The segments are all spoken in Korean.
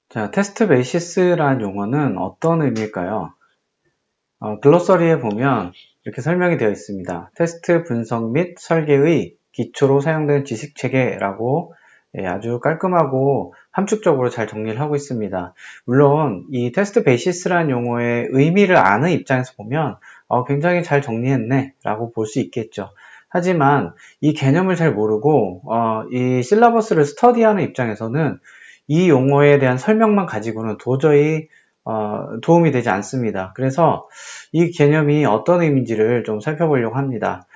자, 테스트 베이시스라는 용어는 어떤 의미일까요? 글로서리에 보면 이렇게 설명이 되어 있습니다. 테스트 분석 및 설계의 기초로 사용되는 지식체계라고 아주 깔끔하고 함축적으로 잘 정리를 하고 있습니다. 물론 이 테스트 베이시스라는 용어의 의미를 아는 입장에서 보면 굉장히 잘 정리했네 라고 볼 수 있겠죠. 하지만 이 개념을 잘 모르고 이 실러버스를 스터디하는 입장에서는 이 용어에 대한 설명만 가지고는 도저히 도움이 되지 않습니다. 그래서 이 개념이 어떤 의미인지를 좀 살펴보려고 합니다.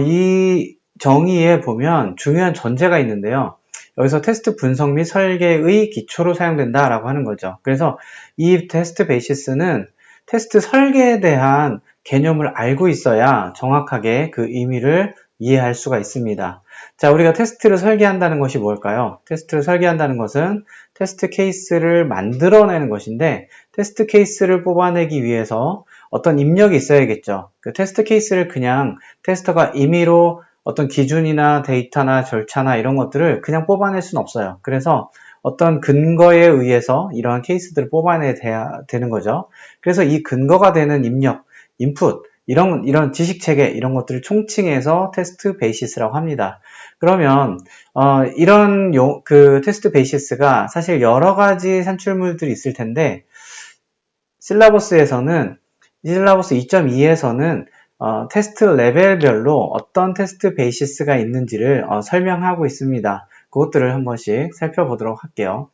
이 정의에 보면 중요한 전제가 있는데요. 여기서 테스트 분석 및 설계의 기초로 사용된다라고 하는 거죠. 그래서 이 테스트 베이시스는 테스트 설계에 대한 개념을 알고 있어야 정확하게 그 의미를 이해할 수가 있습니다. 자, 우리가 테스트를 설계한다는 것이 뭘까요? 테스트를 설계한다는 것은 테스트 케이스를 만들어내는 것인데, 테스트 케이스를 뽑아내기 위해서 어떤 입력이 있어야겠죠. 그 테스트 케이스를 그냥 테스터가 임의로 어떤 기준이나 데이터나 절차나 이런 것들을 그냥 뽑아낼 수는 없어요. 그래서 어떤 근거에 의해서 이러한 케이스들을 뽑아내야 되는 거죠. 그래서 이 근거가 되는 입력, 인풋, 이런 지식체계, 이런 것들을 총칭해서 테스트 베이시스라고 합니다. 그러면, 그 테스트 베이시스가 사실 여러 가지 산출물들이 있을 텐데, 실라버스 2.2에서는 테스트 레벨별로 어떤 테스트 베이시스가 있는지를 설명하고 있습니다. 그것들을 한 번씩 살펴보도록 할게요.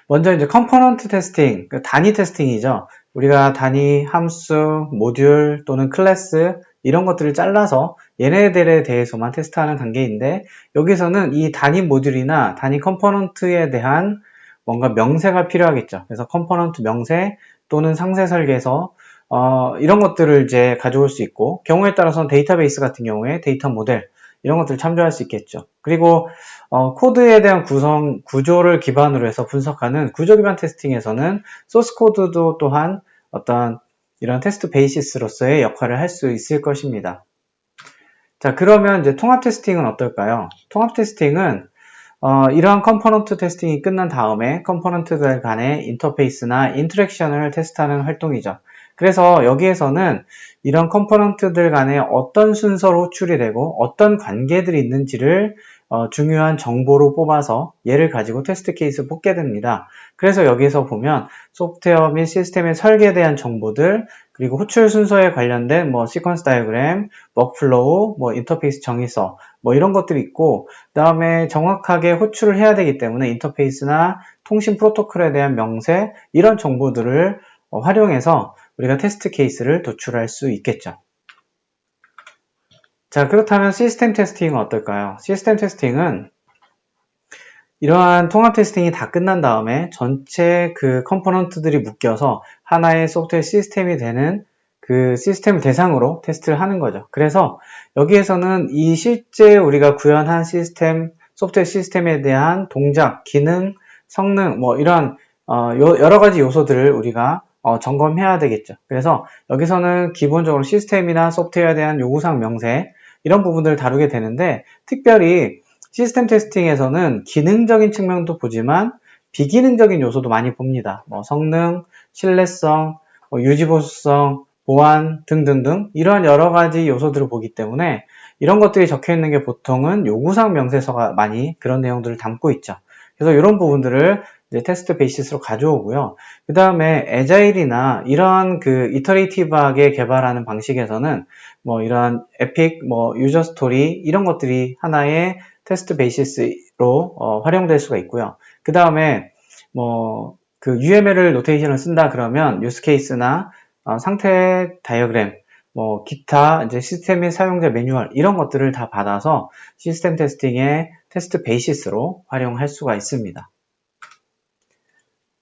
먼저 이제 컴포넌트 테스팅, 단위 테스팅이죠. 우리가 단위, 함수, 모듈 또는 클래스 이런 것들을 잘라서 얘네들에 대해서만 테스트하는 단계인데, 여기서는 이 단위 모듈이나 단위 컴포넌트에 대한 뭔가 명세가 필요하겠죠. 그래서 컴포넌트 명세 또는 상세 설계서 이런 것들을 이제 가져올 수 있고, 경우에 따라서는 데이터베이스 같은 경우에 데이터 모델 이런 것들을 참조할 수 있겠죠. 그리고 코드에 대한 구조를 기반으로 해서 분석하는 구조 기반 테스팅에서는 소스 코드도 또한 어떤 이런 테스트 베이시스로서의 역할을 할 수 있을 것입니다. 자, 그러면 이제 통합 테스팅은 어떨까요? 통합 테스팅은 이러한 컴포넌트 테스팅이 끝난 다음에 컴포넌트들 간의 인터페이스나 인터랙션을 테스트하는 활동이죠. 그래서 여기에서는 이런 컴포넌트들 간에 어떤 순서로 호출이 되고 어떤 관계들이 있는지를 중요한 정보로 뽑아서 얘를 가지고 테스트 케이스를 뽑게 됩니다. 그래서 여기에서 보면 소프트웨어 및 시스템의 설계에 대한 정보들, 그리고 호출 순서에 관련된 시퀀스 다이어그램, 워크플로우, 인터페이스 정의서 이런 것들이 있고, 그 다음에 정확하게 호출을 해야 되기 때문에 인터페이스나 통신 프로토콜에 대한 명세, 이런 정보들을 활용해서 우리가 테스트 케이스를 도출할 수 있겠죠. 자, 그렇다면 시스템 테스팅은 어떨까요? 시스템 테스팅은 이러한 통합 테스팅이 다 끝난 다음에 전체 그 컴포넌트들이 묶여서 하나의 소프트웨어 시스템이 되는 그 시스템을 대상으로 테스트를 하는 거죠. 그래서 여기에서는 이 실제 우리가 구현한 시스템, 소프트웨어 시스템에 대한 동작, 기능, 성능, 이런 여러 가지 요소들을 우리가 점검해야 되겠죠. 그래서 여기서는 기본적으로 시스템이나 소프트웨어에 대한 요구사항 명세 이런 부분들을 다루게 되는데, 특별히 시스템 테스팅에서는 기능적인 측면도 보지만 비기능적인 요소도 많이 봅니다. 성능, 신뢰성, 유지보수성, 보안 등등등 이런 여러 가지 요소들을 보기 때문에 이런 것들이 적혀 있는 게 보통은 요구사항 명세서가 많이 그런 내용들을 담고 있죠. 그래서 이런 부분들을 이제 테스트 베이시스로 가져오고요. 그 다음에 애자일이나 이런 그 이터레이티브하게 개발하는 방식에서는 이런 에픽, 유저 스토리 이런 것들이 하나의 테스트 베이시스로 활용될 수가 있고요. 그 다음에 그 UML 노테이션을 쓴다 그러면 유스 케이스나 상태 다이어그램, 기타 이제 시스템의 사용자 매뉴얼 이런 것들을 다 받아서 시스템 테스팅의 테스트 베이시스로 활용할 수가 있습니다.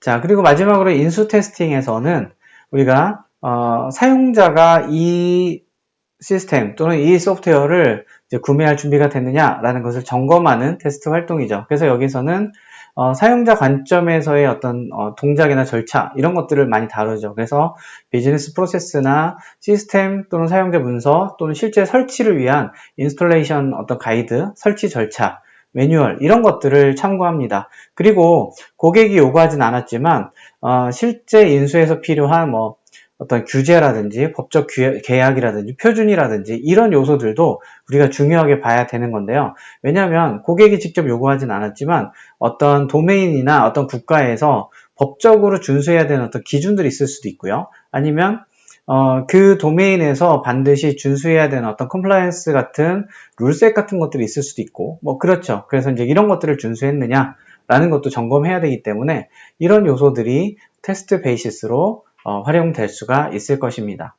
자, 그리고 마지막으로 인수 테스팅에서는 우리가 사용자가 이 시스템 또는 이 소프트웨어를 이제 구매할 준비가 됐느냐라는 것을 점검하는 테스트 활동이죠. 그래서 여기서는 사용자 관점에서의 어떤 동작이나 절차 이런 것들을 많이 다루죠. 그래서 비즈니스 프로세스나 시스템 또는 사용자 문서 또는 실제 설치를 위한 인스톨레이션 어떤 가이드, 설치 절차, 매뉴얼 이런 것들을 참고합니다. 그리고 고객이 요구하진 않았지만 실제 인수에서 필요한 어떤 규제라든지 법적 계약이라든지 표준이라든지 이런 요소들도 우리가 중요하게 봐야 되는 건데요. 왜냐하면 고객이 직접 요구하진 않았지만 어떤 도메인이나 어떤 국가에서 법적으로 준수해야 되는 어떤 기준들이 있을 수도 있고요. 아니면 그 도메인에서 반드시 준수해야 되는 어떤 컴플라이언스 같은 룰셋 같은 것들이 있을 수도 있고 그렇죠. 그래서 이제 이런 것들을 준수했느냐라는 것도 점검해야 되기 때문에 이런 요소들이 테스트 베이시스로 활용될 수가 있을 것입니다.